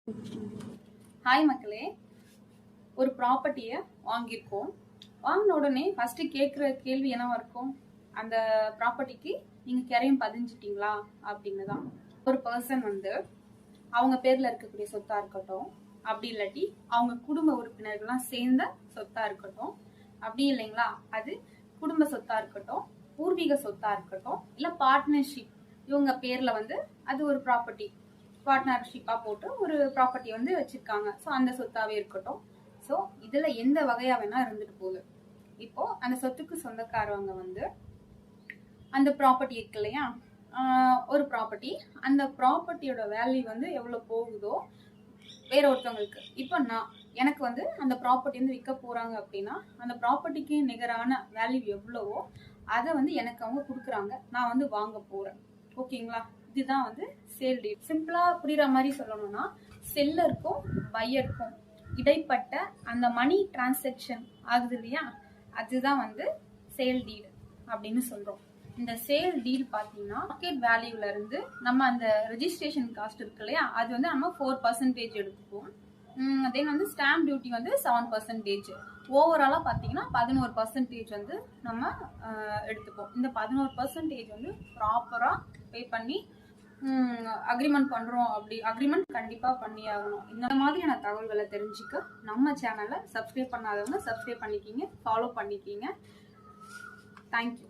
Hi மக்களே, ஒரு ப்ராப்பர்ட்டியை வாங்கியிருக்கோம். வாங்கின உடனே ஃபர்ஸ்ட் கேட்குற கேள்வி என்னவா இருக்கும், அந்த ப்ராப்பர்ட்டிக்கு நீங்கள் கரையும் பதிஞ்சிட்டீங்களா அப்படின்னு தான். ஒரு பர்சன் வந்து அவங்க பேரில் இருக்கக்கூடிய சொத்தாக இருக்கட்டும், அப்படி இல்லாட்டி அவங்க குடும்ப உறுப்பினர்கள்லாம் சேர்ந்த சொத்தாக இருக்கட்டும், அப்படி இல்லைங்களா, அது குடும்ப சொத்தாக இருக்கட்டும், பூர்வீக சொத்தாக இருக்கட்டும், இல்லை பார்ட்னர்ஷிப் இவங்க பேரில் வந்து அது ஒரு ப்ராப்பர்ட்டி பார்ட்னர்ஷிப்பா போட்டு ஒரு ப்ராப்பர்ட்டி வந்து வச்சிருக்காங்க. ஸோ அந்த சொத்தாவே இருக்கட்டும். ஸோ இதுல எந்த வகையா வேணா இருந்துட்டு போகுது. இப்போ அந்த சொத்துக்கு சொந்தக்காரவங்க வந்து அந்த ப்ராப்பர்ட்டி இருக்கு இல்லையா, ஒரு ப்ராப்பர்ட்டி, அந்த ப்ராப்பர்ட்டியோட வேல்யூ வந்து எவ்வளவு போகுதோ வேற ஒருத்தவங்களுக்கு, இப்போ எனக்கு வந்து அந்த ப்ராப்பர்ட்டி வந்து விற்க போறாங்க அப்படின்னா அந்த ப்ராப்பர்ட்டிக்கு நிகரான வேல்யூ எவ்வளவோ அதை வந்து எனக்கு அவங்க கொடுக்குறாங்க, நான் வந்து வாங்க போறேன். ஓகேங்களா, இதுதான் வந்து சேல் டீல். சிம்பிளா புரியுற மாதிரி சொல்லணும்னா, செல்லருக்கும் பையருக்கும் இடைப்பட்ட அந்த மணி டிரான்சாக்சன் ஆகுது இல்லையா, அதுதான் வந்து சேல் டீல் அப்படின்னு சொல்றோம். இந்த சேல் டீல் பாத்தீங்கன்னா மார்க்கெட் வேல்யூல இருந்து நம்ம அந்த ரெஜிஸ்ட்ரேஷன் காஸ்ட் இருக்கு இல்லையா, அது வந்து நம்ம 4% எடுத்துப்போம். தென் வந்து ஸ்டாம்ப் டியூட்டி வந்து 7%. ஓவராலா பாத்தீங்கன்னா 11% வந்து நம்ம எடுத்துப்போம். இந்த 11% வந்து ப்ராப்பரா பே பண்ணி அக்ரிமெண்ட் பண்றோம். அப்படி அக்ரிமெண்ட் கண்டிப்பா பண்ணி ஆகணும். இந்த மாதிரியான தகவல்களை தெரிஞ்சுக்க நம்ம சேனலை சப்ஸ்கிரைப் பண்ணாதவங்க சப்ஸ்கிரைப் பண்ணிக்கிங்க, ஃபாலோ பண்ணிக்கிங்க. தேங்க்யூ.